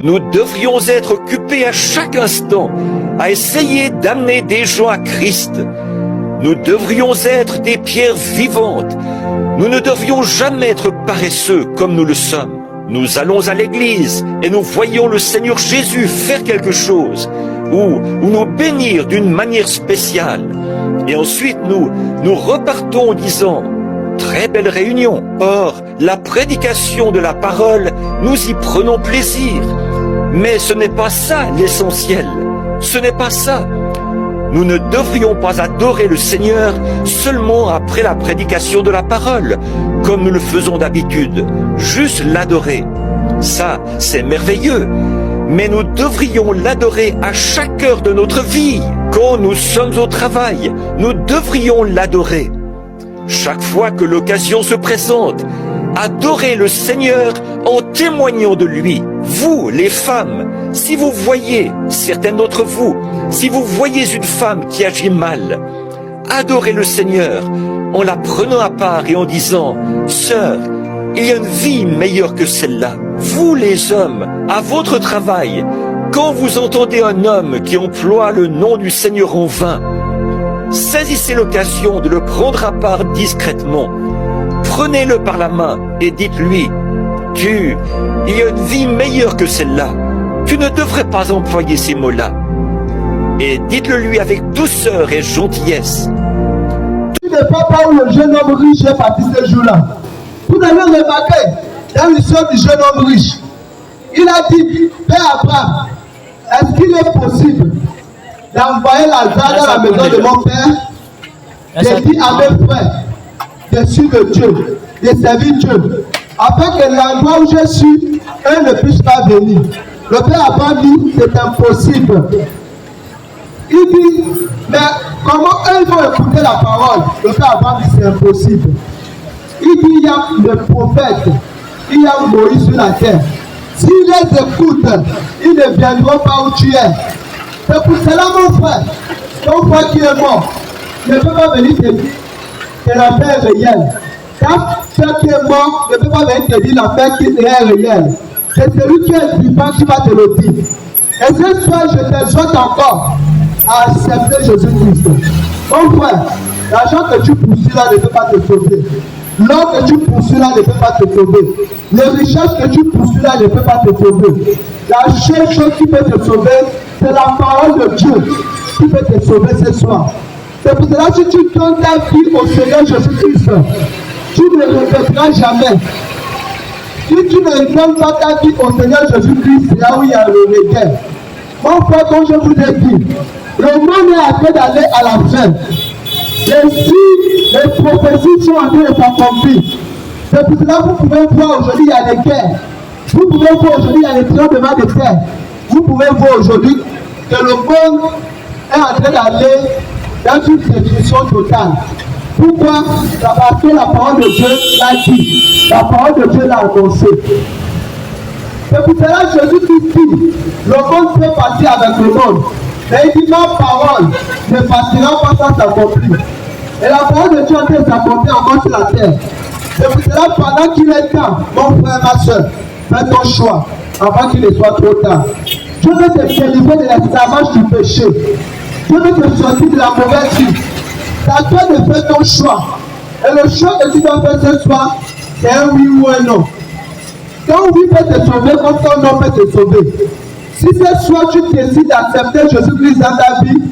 nous devrions être occupés à chaque instant à essayer d'amener des gens à Christ. Nous devrions être des pierres vivantes. Nous ne devrions jamais être paresseux comme nous le sommes. Nous allons à l'église et nous voyons le Seigneur Jésus faire quelque chose ou nous bénir d'une manière spéciale. Et ensuite nous repartons en disant « Très belle réunion ». Or, la prédication de la parole, nous y prenons plaisir. Mais ce n'est pas ça l'essentiel. Ce n'est pas ça. Nous ne devrions pas adorer le Seigneur seulement après la prédication de la parole, comme nous le faisons d'habitude, juste l'adorer. Ça, c'est merveilleux, mais nous devrions l'adorer à chaque heure de notre vie. Quand nous sommes au travail, nous devrions l'adorer. Chaque fois que l'occasion se présente, adorez le Seigneur en témoignant de lui. Vous, les femmes, si vous voyez, certaines d'entre vous, si vous voyez une femme qui agit mal, adorez le Seigneur en la prenant à part et en disant « Sœur, il y a une vie meilleure que celle-là. » Vous, les hommes, à votre travail, quand vous entendez un homme qui emploie le nom du Seigneur en vain, saisissez l'occasion de le prendre à part discrètement. Prenez-le par la main et dites-lui « il y a une vie meilleure que celle-là. Tu ne devrais pas employer ces mots-là. » Et dites-le lui avec douceur et gentillesse. Tu n'es pas là où le jeune homme riche est parti ce jour-là. Vous avez remarqué dans l'histoire du jeune homme riche, il a dit « Père Abraham, est-ce qu'il est possible d'envoyer Lazare dans la maison de mon père? J'ai dit à mes frères de suivre Dieu, de servir Dieu, afin que l'endroit où je suis, eux ne puissent pas venir. » Le père Abraham dit c'est impossible. Il dit, mais comment eux vont écouter la parole? Le père Abraham dit c'est impossible. Il dit il y a le prophète, il y a Moïse sur la terre. S'ils les écoutent, ils ne viendront pas où tu es. C'est pour cela, mon frère, ton frère qui est mort ne peut pas venir te dire que la paix est réelle. Quand frère qui est mort ne peut pas venir te dire la paix qui est réelle. C'est celui qui est vivant qui va te le dire. Et ce soir, je t'exhorte encore à accepter Jésus-Christ. Mon frère, l'argent que tu poursuis là ne peut pas te sauver. L'or que tu poursuis là ne peut pas te sauver. Les richesses que tu poursuis là ne peut pas te sauver. La seule chose qui peut te sauver, c'est la parole de Dieu qui peut te sauver ce soir. C'est pour cela que si tu donnes ta vie au Seigneur Jésus-Christ, tu ne regretteras jamais. Si tu ne donnes pas ta vie au Seigneur Jésus-Christ, c'est là où il y a le regret. Mon frère, comme je vous ai dit, le monde est en train d'aller à la fin. Et si les prophéties sont en train de s'accomplir, c'est pour cela que vous pouvez voir aujourd'hui il y a des guerres. Vous pouvez voir aujourd'hui il y a des tremblements de terre. Vous pouvez voir aujourd'hui que le monde est en train d'aller dans une destruction totale. Pourquoi? Parce que la parole de Dieu l'a dit. La parole de Dieu l'a annoncé. C'est pour cela que Jésus dit, le monde peut partir avec le monde. Mais il dit, ma parole ne partira pas sans s'accomplir. Et la parole de Dieu est en train de s'accomplir encore sur la terre. C'est pour cela pendant qu'il est temps, mon frère, ma soeur, fais ton choix avant qu'il ne soit trop tard. Dieu veut te délivrer de l'esclavage du péché. Dieu veut te sortir de la mauvaise vie. C'est à toi de faire ton choix. Et le choix que tu dois faire ce soir, c'est un oui ou un non. Ton oui peut te sauver comme ton non peut te sauver. Si ce soir tu décides d'accepter Jésus-Christ dans ta vie,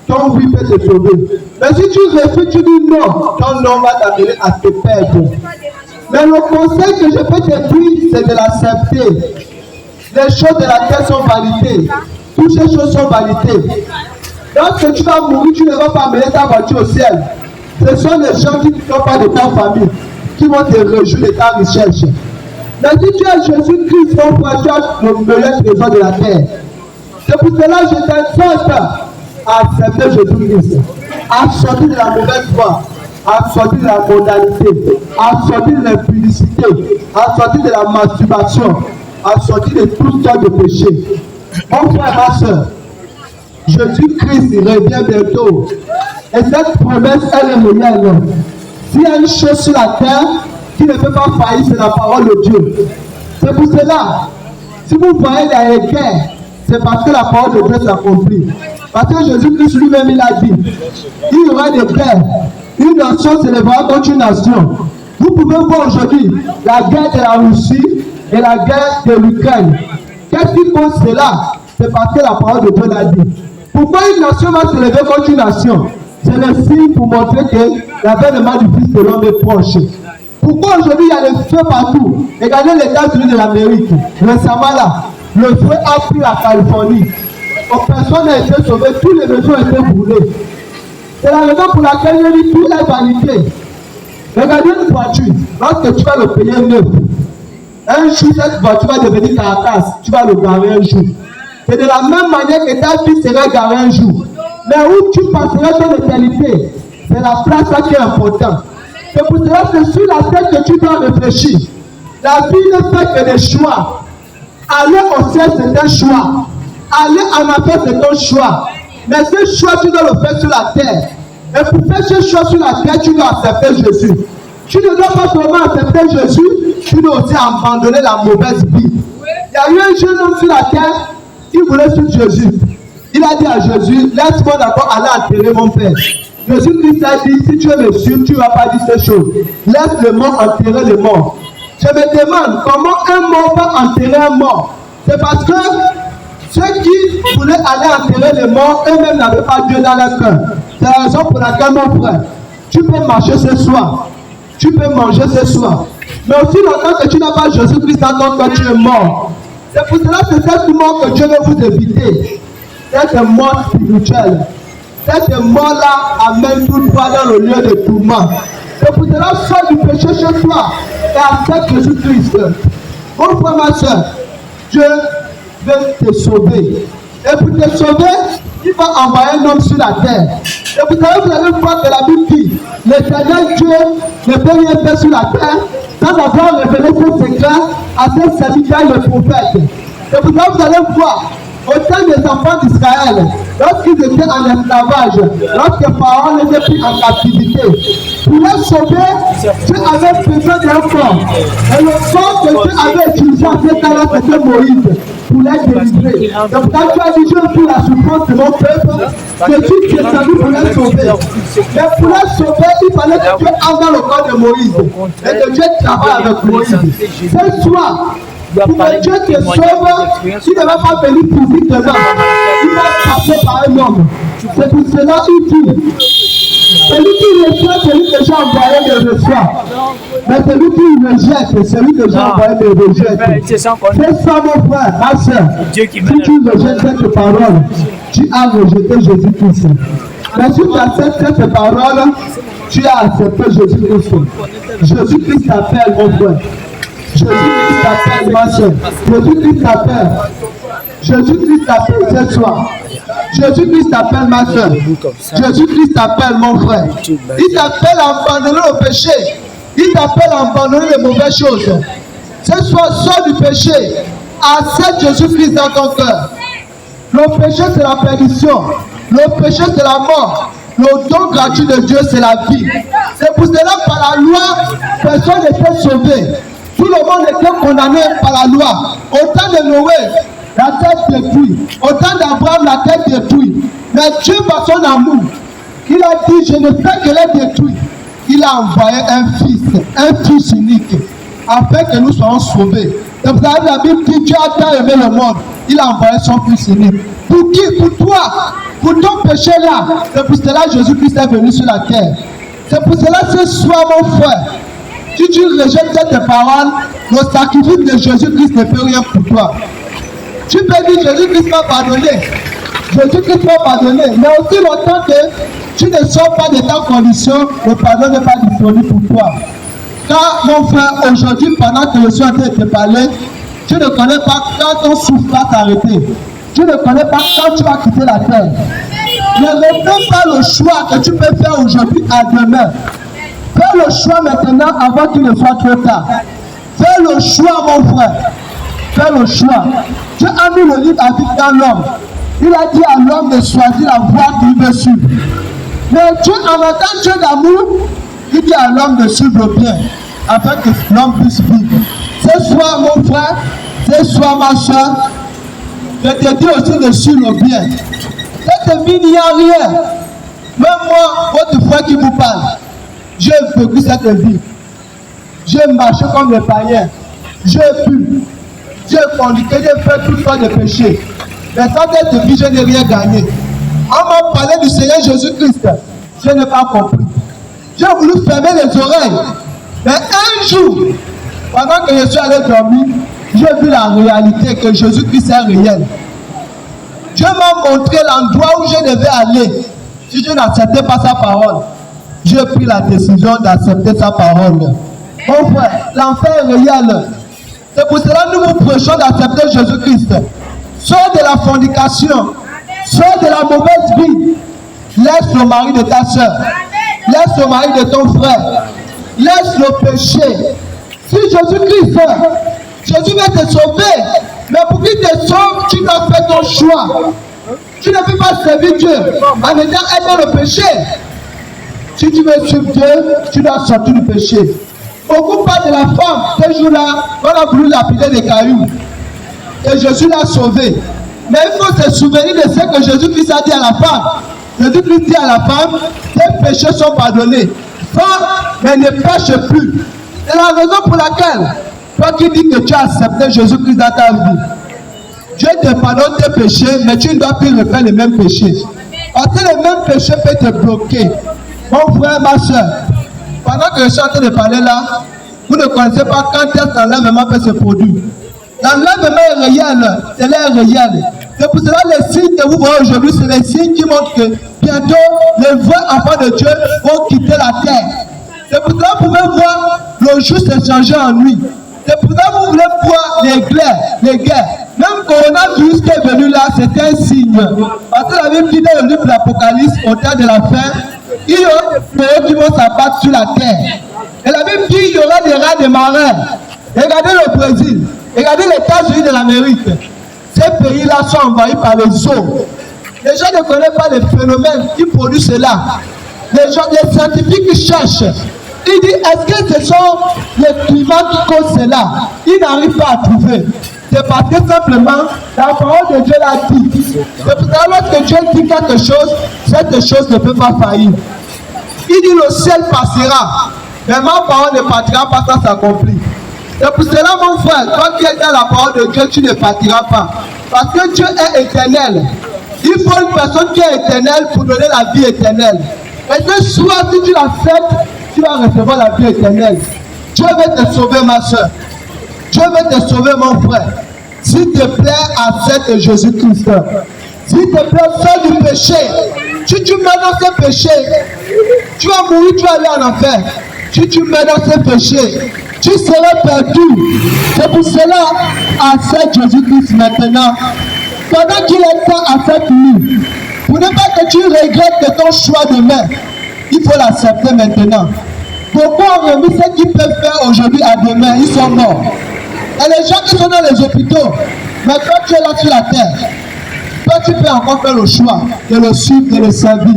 ton oui peut te sauver. Mais si tu refuses, tu dis non, ton non va t'amener à te perdre. Mais le conseil que je peux te dire, c'est de l'accepter. Les choses de la terre sont vanité. Toutes ces choses sont vanité. Lorsque tu vas mourir, tu ne vas pas amener ta voiture au ciel. Ce sont les gens qui ne sont pas de ta famille qui vont te réjouir de ta recherche. Mais si tu as Jésus-Christ, mon frère, tu as le meilleur trésor de la terre. C'est pour cela que je t'exhorte à accepter Jésus-Christ, à sortir de la mauvaise voie, à sortir de la condamnité, à sortir de l'impudicité, à sortir de la masturbation, à sortir de toutes sortes de péchés. Mon frère, ma soeur, Jésus-Christ revient bientôt. Et cette promesse, elle est réelle. S'il y a une chose sur la terre qui ne peut pas faillir, c'est la parole de Dieu. C'est pour cela, Si vous voyez les guerres, c'est parce que la parole de Dieu s'accomplit. Parce que Jésus-Christ lui-même, il a dit, il y aura des guerres. Une nation s'élèvera contre une nation. Vous pouvez voir aujourd'hui la guerre de la Russie et la guerre de l'Ukraine. Qu'est-ce qui cause cela? C'est parce que la parole de Dieu l'a dit. Pourquoi une nation va s'élever contre une nation? C'est le signe pour montrer que l'avènement du Fils de l'homme est proche. Pourquoi aujourd'hui il y a le feu partout? Regardez les États-Unis de l'Amérique. Récemment là, le feu a pris la Californie. Personne n'a été sauvé, tous les maisons ont été brûlées. C'est la raison pour laquelle il dit tout est vanité. Regardez une voiture, lorsque tu vas le payer neuf, un jour cette voiture va devenir carcasse, tu vas le garer un jour. C'est de la même manière que ta fille sera garée un jour. Mais où tu passeras ton éternité, c'est la place là qui est importante. C'est pour cela que sur la tête que tu dois réfléchir. La vie ne fait que des choix. Aller au ciel, c'est un choix. Aller en enfer, c'est un choix. Mais ce choix, tu dois le faire sur la terre. Et pour faire ce choix sur la terre, tu dois accepter Jésus. Tu ne dois pas seulement accepter Jésus, tu dois aussi abandonner la mauvaise vie. Il y a eu un jeune homme sur la terre qui voulait suivre Jésus. Il a dit à Jésus, laisse-moi d'abord aller enterrer mon père. Jésus-Christ a dit, si tu veux me suivre, tu ne vas pas dire ces choses. Laisse le mort enterrer le mort. Je me demande comment un mort va enterrer un mort. C'est parce que ceux qui voulaient aller enterrer les morts, eux-mêmes n'avaient pas Dieu dans leur cœur. C'est la raison pour laquelle, mon frère, tu peux marcher ce soir. Tu peux manger ce soir. Mais aussi longtemps que tu n'as pas Jésus-Christ dans ton cœur, tu es mort. C'est pour cela que cette mort que Dieu veut vous éviter, cette mort spirituelle, cette mort-là amène tout droit dans le lieu de tourment. C'est pour cela que sors du péché chez toi et accepte Jésus-Christ. Mon frère, ma soeur, Dieu veut te sauver. Et pour te sauver, il va envoyer un homme sur la terre. Et vous savez, vous allez voir que la Bible dit, l'Éternel Dieu ne peut rien faire sur la terre sans avoir révélé ses secrets à ses serviteurs les prophètes. Et vous allez voir, au temps des enfants d'Israël, lorsqu'ils étaient en esclavage, lorsque Pharaon était pris en captivité, pour les sauver, Dieu avait besoin d'un corps. Et le corps que Dieu avait utilisé à ce temps-là, c'était Moïse, pour les délivrer. Donc quand tu as dit, je veux la souffrance de mon peuple, Jésus est venu pour les sauver. Mais pour les sauver, il fallait que Dieu entre dans le corps de Moïse. Et que Dieu travaille avec Moïse. Ce soir, pour que Dieu te sauve, tu ne vas pas venir physiquement. Il va passer par un homme. C'est pour cela qu'il dit, celui qui reçoit, celui que j'ai envoyé me reçoit. Mais celui qui rejette, celui que j'ai envoyé me rejette. C'est ça mon frère, ma soeur. Si tu rejettes cette parole, tu as rejeté Jésus-Christ. Mais si tu acceptes cette parole, tu as accepté Jésus-Christ. Jésus-Christ t'appelle mon frère. Jésus-Christ t'appelle ma soeur. Jésus-Christ t'appelle. Jésus-Christ t'appelle ce soir. Jésus-Christ t'appelle ma soeur. Jésus-Christ t'appelle mon frère. Il t'appelle à abandonner le péché. Il t'appelle à abandonner les mauvaises choses. Ce soir, sors du péché. Accepte Jésus-Christ dans ton cœur. Le péché, c'est la perdition. Le péché, c'est la mort. Le don gratuit de Dieu, c'est la vie. C'est pour cela, par la loi, personne n'était sauvé. Tout le monde était condamné par la loi. Au temps de Noé, la terre détruite. Au temps d'Abraham, la terre détruite. Mais Dieu, par son amour, il a dit, je ne fais que les détruire. Il a envoyé un fils unique, afin que nous soyons sauvés. Et vous savez, la Bible dit, Dieu a tant aimé le monde. Il a envoyé son fils unique. Pour qui? Pour toi. Pour ton péché là. C'est pour cela que Jésus-Christ est venu sur la terre. C'est pour cela que ce soir, mon frère, si tu rejettes cette parole, le sacrifice de Jésus-Christ ne peut rien pour toi. Tu peux dire Jésus-Christ m'a pardonné. Jésus-Christ m'a pardonné. Mais aussi longtemps que tu ne sors pas de ta condition, le pardon n'est pas disponible pour toi. Car mon frère, aujourd'hui, pendant que je suis en train de te parler, tu ne connais pas quand ton souffle va t'arrêter. Tu ne connais pas quand tu vas quitter la terre. Ne refais pas le choix que tu peux faire aujourd'hui à demain. Fais le choix maintenant avant qu'il ne soit trop tard. Fais le choix, mon frère. Fais le choix. Dieu a mis le livre à vivre dans l'homme. Il a dit à l'homme de choisir la voie qu'il veut suivre. Mais Dieu, en tant Dieu d'amour, il dit à l'homme de suivre le bien, afin que l'homme puisse vivre. Ce soir, mon frère, Ce soir, ma soeur, je te dis aussi de suivre le bien. Cette vie, il n'y a rien. Même moi, votre frère qui vous parle, j'ai vécu cette vie. J'ai marché comme les païens. J'ai bu. J'ai forniqué, j'ai fait toutes sortes de péchés. Mais sans cette vie, je n'ai rien gagné. On m'a parlé du Seigneur Jésus-Christ. Je n'ai pas compris. J'ai voulu fermer les oreilles. Mais un jour, pendant que je suis allé dormir, j'ai vu la réalité que Jésus-Christ est réel. Dieu m'a montré l'endroit où je devais aller. Si je n'acceptais pas sa parole, j'ai pris la décision d'accepter sa parole. Mon frère, l'enfer est réel. C'est pour cela que nous vous prêchons d'accepter Jésus-Christ. Sors de la fornication, sors de la mauvaise vie. Laisse le mari de ta soeur, laisse le mari de ton frère, laisse le péché. Si Jésus-Christ, Jésus va te sauver, mais pour qu'il te sauve, tu dois faire ton choix. Tu ne peux pas servir Dieu en étant dans le péché. Si tu veux suivre Dieu, tu dois sortir du péché. Beaucoup parlent de la femme. Ce jour-là, on a voulu lapider des cailloux. Et Jésus l'a sauvé. Mais il faut se souvenir de ce que Jésus-Christ a dit à la femme. Jésus-Christ dit à la femme, tes péchés sont pardonnés. Va, mais ne pêche plus. C'est la raison pour laquelle, toi qui dis que tu as accepté Jésus-Christ dans ta vie, Dieu te pardonne tes péchés, mais tu ne dois plus refaire les mêmes péchés. Parce que les mêmes péchés peuvent te bloquer. Mon frère, ma soeur, pendant que je suis en train de parler là, vous ne connaissez pas quand est-ce que l'enlèvement peut se produire. L'enlèvement est réel, c'est l'air réel. C'est pour cela les signes que vous voyez aujourd'hui, c'est les signes qui montrent que bientôt les vrais enfants de Dieu vont quitter la terre. C'est pour cela que vous pouvez voir le jour se changer en nuit. C'est pour ça que vous voulez voir les guerres. Même coronavirus qui est venu là, c'est un signe. Parce que la Bible dit dans le livre de l'Apocalypse, au temps de la fin, il y aura des pays qui vont s'abattre sur la terre. Et la Bible dit qu'il y aura des rats des marins. Regardez le Brésil, regardez les États-Unis de l'Amérique. Ces pays-là sont envahis par les eaux. Les gens ne connaissent pas les phénomènes qui produisent cela. Les scientifiques cherchent. Ils disent, est-ce que ce sont les climats qui causent cela? Ils n'arrivent pas à trouver. C'est parce que simplement, la parole de Dieu l'a dit. C'est pour ça que lorsque Dieu dit quelque chose, cette chose ne peut pas faillir. Il dit, le ciel passera, mais ma parole ne partira pas sans s'accomplir. C'est pour cela, mon frère, toi qui es dans la parole de Dieu, tu ne partiras pas. Parce que Dieu est éternel. Il faut une personne qui est éternelle pour donner la vie éternelle. Et ce soir, si tu l'acceptes, tu vas recevoir la vie éternelle. Dieu veut te sauver, ma soeur. Dieu veut te sauver, mon frère. S'il te plaît, accepte Jésus-Christ. S'il te plaît, sors du péché. Si tu mets dans ce péché, tu vas mourir, tu vas aller en enfer. Si tu mets dans ce péché, tu seras perdu. C'est pour cela, accepte Jésus-Christ maintenant. Pendant qu'il est temps, accepte-lui. Pour ne pas que tu regrettes de ton choix demain, il faut l'accepter maintenant. Beaucoup ont remis ce qu'ils peuvent faire aujourd'hui à demain, ils sont morts. Et les gens qui sont dans les hôpitaux, mais quand tu es là sur la terre, toi tu peux encore faire le choix de le suivre, de le servir.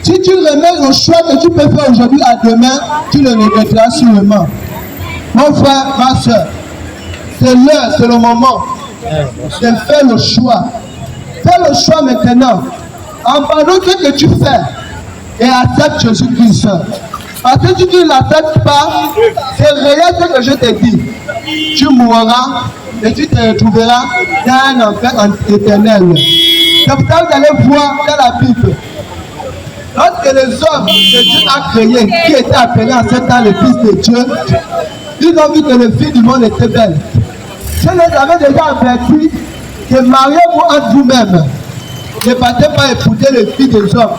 Si tu remets le choix que tu peux faire aujourd'hui à demain, tu le regretteras sûrement. Mon frère, ma soeur, c'est l'heure, c'est le moment de faire le choix. Fais le choix maintenant. Abandonne ce que tu fais et accepte Jésus-Christ. Parce que si tu ne l'acceptes pas, c'est réel ce que je te dis. Tu mourras et tu te retrouveras dans un enfer éternel. C'est pour ça que vous allez voir dans la Bible. Lorsque les hommes que Dieu a créés, qui étaient appelés en ce temps les fils de Dieu, ils ont vu que les filles du monde étaient belles. Je les avais déjà avertis que mariez-vous entre vous-même. Ne partez pas épouser les filles des hommes.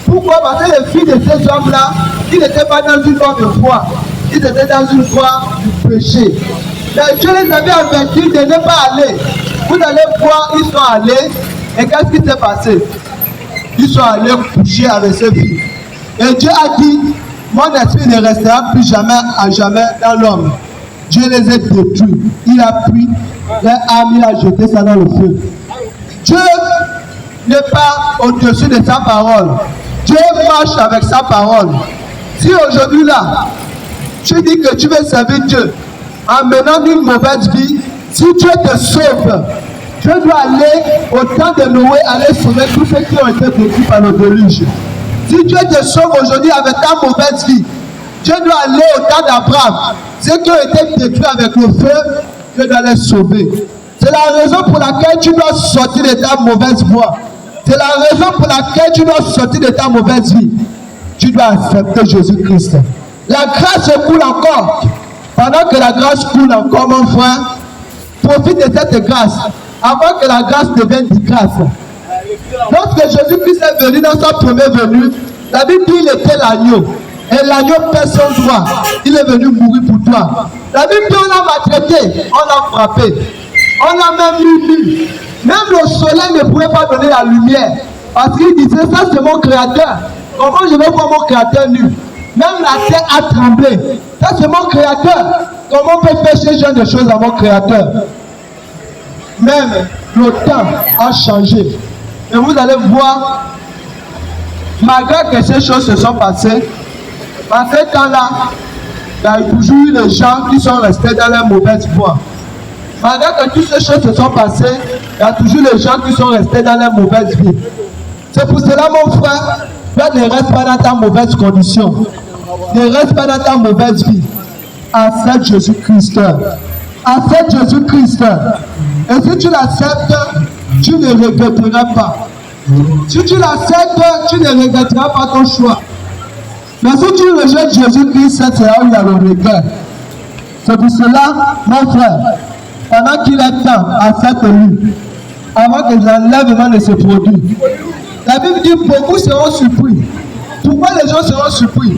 Pourquoi? Parce que les filles de ces hommes-là, ils n'étaient pas dans une voie de foi. Ils étaient dans une voie du péché. Mais Dieu les avait avertis de ne pas aller. Vous allez voir, ils sont allés. Et qu'est-ce qui s'est passé? Ils sont allés coucher avec ces filles. Et Dieu a dit, mon esprit ne restera plus jamais à jamais dans l'homme. Dieu les a détruits. Il a pris leur âme, il a jeté ça dans le feu. Dieu n'est pas au-dessus de sa parole. Dieu marche avec sa parole. Si aujourd'hui là, tu dis que tu veux servir Dieu en menant une mauvaise vie, Si Dieu te sauve, Dieu doit aller au temps de Noé, aller sauver tous ceux qui ont été détruits par le déluge. Si Dieu te sauve aujourd'hui avec ta mauvaise vie, Dieu doit aller au temps d'Abraham. Ceux qui ont été détruits avec le feu, Dieu doit les sauver. C'est la raison pour laquelle tu dois sortir de ta mauvaise voie. C'est la raison pour laquelle tu dois sortir de ta mauvaise vie. Tu dois accepter Jésus-Christ. La grâce coule encore. Pendant que la grâce coule encore, mon frère, profite de cette grâce avant que la grâce devienne disgrâce. Lorsque Jésus-Christ est venu dans sa première venue, la Bible dit qu'il était l'agneau. Et l'agneau perd son droit. Il est venu mourir pour toi. La Bible dit on l'a maltraité, on l'a frappé. On l'a même mis. Même le soleil ne pouvait pas donner la lumière. Parce qu'il disait, ça c'est mon créateur. Comment je vais voir mon créateur nu? Même la terre a tremblé. Ça c'est mon créateur. Comment on peut faire ce genre de choses à mon créateur? Même le temps a changé. Et vous allez voir, malgré que ces choses se sont passées, à ce temps-là, il y a toujours eu des gens qui sont restés dans leur mauvaise voie. Malgré que toutes ces choses se sont passées, il y a toujours des gens qui sont restés dans leur mauvaise vie. C'est pour cela, mon frère, toi ne reste pas dans ta mauvaise condition. Ne reste pas dans ta mauvaise vie. Accepte Jésus-Christ. Accepte Jésus-Christ. Et si tu l'acceptes, tu ne regretteras pas. Si tu l'acceptes, tu ne regretteras pas ton choix. Mais si tu rejettes Jésus-Christ, c'est là où il y a le regret. C'est pour cela, mon frère, pendant qu'il est temps, accepte-lui, avant que l'enlèvement ne se produise. La Bible dit beaucoup seront surpris. Pourquoi les gens seront surpris?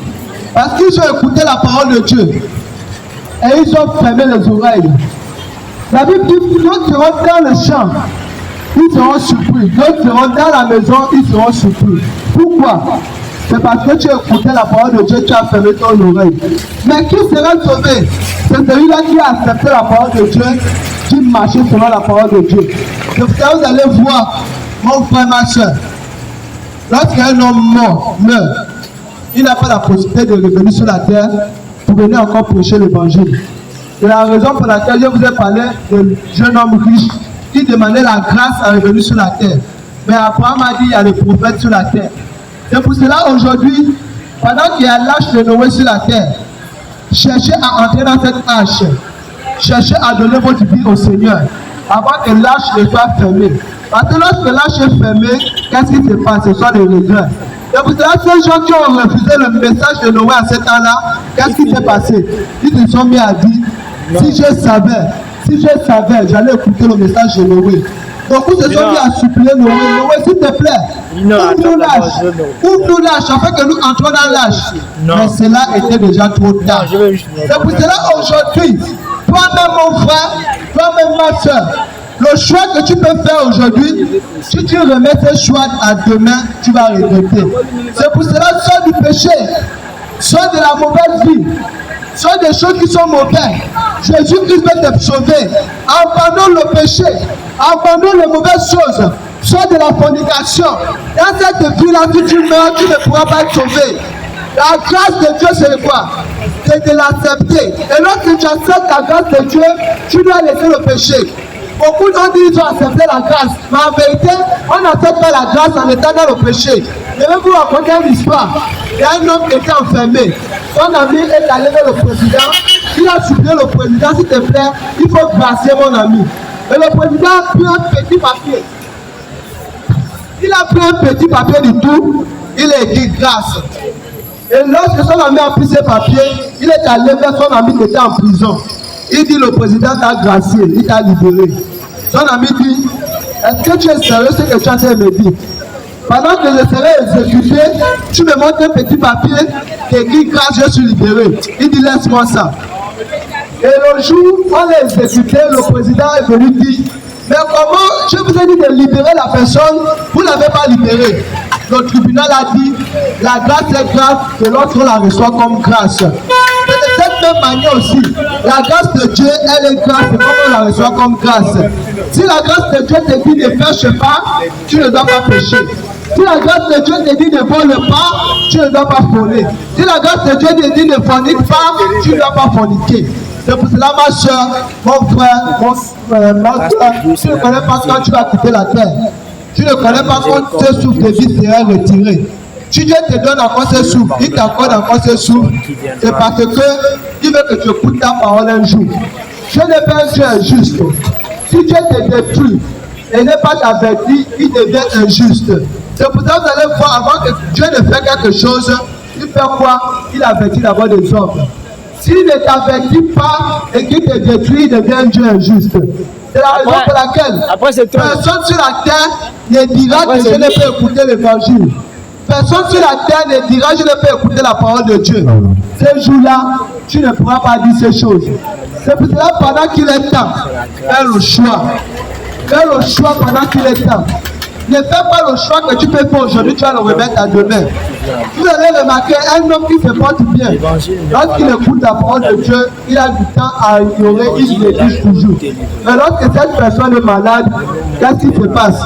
Parce qu'ils ont écouté la parole de Dieu et ils ont fermé les oreilles. La Bible dit d'autres seront dans le champ, ils seront surpris. D'autres seront dans la maison, ils seront surpris. Pourquoi? C'est parce que tu as écouté la parole de Dieu, tu as fermé ton oreille. Mais qui sera sauvé? C'est celui-là qui a accepté la parole de Dieu, qui marchait selon la parole de Dieu. C'est pour ça que vous allez voir, mon frère, ma soeur, lorsqu'un homme mort meurt, il n'a pas la possibilité de revenir sur la terre pour venir encore prêcher l'évangile. C'est la raison pour laquelle je vous ai parlé de jeune homme riche qui demandait la grâce à revenir sur la terre. Mais Abraham a dit il y a des prophètes sur la terre. C'est pour cela aujourd'hui, pendant qu'il y a l'âge de Noé sur la terre, cherchez à entrer dans cette hache. Cherchez à donner votre vie au Seigneur avant que l'âge ne soit fermé. Parce que lorsque l'âge est fermé, qu'est-ce qui se passe? Ce sont des regrets. C'est pour cela que ces gens qui ont refusé le message de Noé à ce temps-là, qu'est-ce qui s'est passé? Ils se sont mis à dire, si je savais, j'allais écouter le message de Noé. Donc ils se sont mis à supplier Noé, s'il te plaît, ouvre-nous l'âge, afin que nous entrons dans l'âge. Mais cela était déjà trop tard. C'est pour cela aujourd'hui, toi-même mon frère, toi-même ma soeur, le choix que tu peux faire aujourd'hui, si tu remets tes choix à demain, tu vas regretter. C'est pour cela, sors du péché, sors de la mauvaise vie, sors des choses qui sont mauvaises. Jésus-Christ va te sauver. Abandonne le péché, abandonne les mauvaises choses, sors de la fornication. Dans cette vie-là, si tu meurs, tu ne pourras pas être sauvé. La grâce de Dieu, c'est quoi? C'est de l'accepter. Et lorsque tu acceptes la grâce de Dieu, tu dois laisser le péché. Beaucoup d'ont dit qu'ils ont accepté la grâce. Mais en vérité, on n'accepte pas la grâce en étant dans le péché. Je vais vous raconter une histoire. Il y a un homme qui était enfermé. Son ami est allé vers le président. Il a supplié le président, s'il te plaît, il faut grâcier mon ami. Et le président a pris un petit papier. Il a pris un petit papier du tout. Il a écrit grâce. Et lorsque son ami a pris ses papiers, il est allé vers son ami qui était en prison. Il dit, le président t'a gracié, il t'a libéré. Son ami dit, est-ce que tu es sérieux ce que tu as fait me dire? Pendant que je serai exécuté, tu me montres un petit papier qui écrit grâce, je suis libéré. Il dit, laisse-moi ça. Et le jour où on l'a exécuté, le président est venu dire, mais comment je vous ai dit de libérer la personne, vous ne l'avez pas libérée. Le tribunal a dit, la grâce est grâce, que l'autre la reçoit comme grâce. C'est de cette même manière aussi, la grâce de Dieu, elle est grâce, et comment on la reçoit comme grâce. Si la grâce de Dieu te dit ne pêche pas, tu ne dois pas pécher. Si la grâce de Dieu te dit ne vole pas, tu ne dois pas voler. Si la grâce de Dieu te dit ne fornique pas, tu ne dois pas forniquer. C'est pour cela, ma soeur, mon frère, ma soeur, tu ne connais pas quand tu vas quitter la terre. Tu ne connais pas quand ce souffle de vie sera retiré. Si Dieu te donne encore ce souffle, il t'accorde encore ce souffle, c'est parce que il veut que tu écoutes ta parole un jour. Dieu n'est pas un Dieu injuste. Si Dieu te détruit et n'est pas averti, il devient injuste. C'est pour ça que vous allez voir, avant que Dieu ne fait quelque chose, il fait quoi? Il avertit d'abord des hommes. S'il ne t'avertit pas et qu'il te détruit, il devient un Dieu injuste. C'est la raison pour laquelle personne sur la terre ne dira que je ne peux écouter l'évangile. Personne sur la terre ne dira je ne peux écouter la parole de Dieu. Ce jour-là, tu ne pourras pas dire ces choses. C'est pour cela pendant qu'il est temps, fais le choix. Fais le choix pendant qu'il est temps. Ne fais pas le choix que tu peux faire aujourd'hui, tu vas le remettre à demain. Vous allez remarquer un homme qui se porte bien. Lorsqu'il écoute la parole de Dieu, il a du temps à ignorer, il néglige toujours. Mais lorsque cette personne est malade, qu'est-ce qui se passe?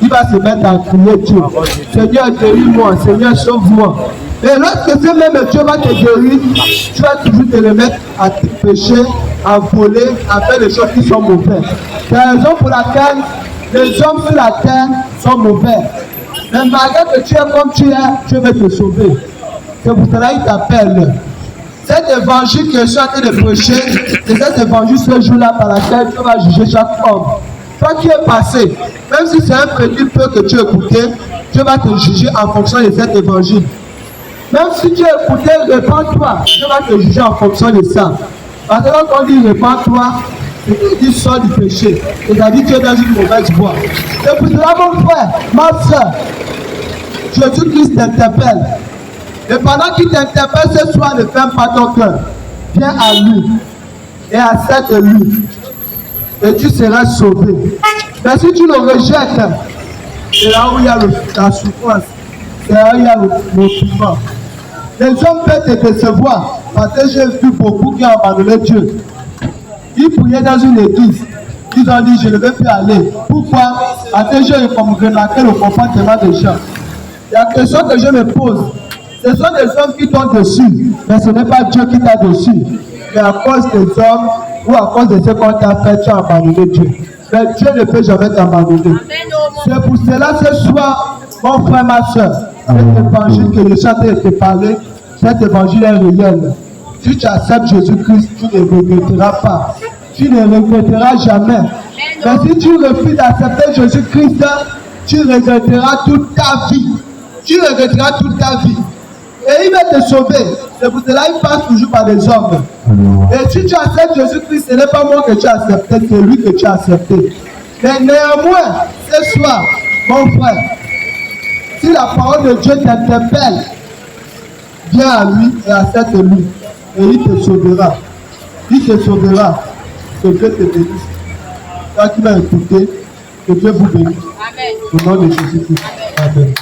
Il va se mettre à crier Dieu. Seigneur, guéris-moi. Seigneur, sauve-moi. Et lorsque ce même Dieu va te guérir, tu vas toujours te remettre à te pécher, à voler, à faire des choses qui sont mauvaises. C'est la raison pour laquelle les hommes sur la terre sont mauvais. Mais malgré que tu es comme tu es, Dieu veut te sauver. C'est pour cela qu'il t'appelle. Cet évangile que je suis en train de prêcher, c'est cet évangile ce jour-là par laquelle Dieu va juger chaque homme. Toi qui es passé, même si c'est un petit peu que tu écoutais, Dieu va te juger en fonction de cet évangile. Même si tu as écouté, répands-toi, Dieu va te juger en fonction de ça. Parce que quand on dit répands-toi, c'est qu'il dit sors du péché. C'est-à-dire que tu es dans une mauvaise voie. C'est pour cela, mon frère, ma soeur, Jésus-Christ t'interpelle. Et pendant qu'il t'interpelle ce soir, ne ferme pas ton cœur. Viens à lui et accepte lui. Et tu seras sauvé. Mais si tu le rejettes, c'est là où il y a la souffrance. C'est là où il y a le souffrance. Les hommes peuvent te décevoir parce que j'ai vu beaucoup qui ont abandonné Dieu. Ils priaient dans une église. Ils ont dit, je ne vais plus aller. Pourquoi? Parce que j'ai remarqué le comportement des gens. La question que je me pose, ce sont des hommes qui t'ont dessus, mais ce n'est pas Dieu qui t'a dessus. Mais à cause des hommes ou à cause de ce qu'on t'a fait, tu as abandonné Dieu. Mais Dieu ne peut jamais t'abandonner. C'est pour cela ce soir, mon frère, ma soeur, cet évangile que je suis en train de te parler, cet évangile est réel. Si tu acceptes Jésus-Christ, tu ne regretteras pas. Tu ne regretteras jamais. Mais si tu refuses d'accepter Jésus-Christ, tu regretteras toute ta vie. Tu regretteras toute ta vie. Et il va te sauver. C'est pour cela qu'il passe toujours par des hommes. Et si tu acceptes Jésus-Christ, ce n'est pas moi que tu as accepté, c'est lui que tu as accepté. Mais néanmoins, ce soir, mon frère, si la parole de Dieu t'interpelle, viens à lui et accepte-lui. Et il te sauvera. Il te sauvera. Que Dieu te bénisse. Toi qui vas écouter, que Dieu vous bénisse. Amen. Au nom de Jésus-Christ. Amen.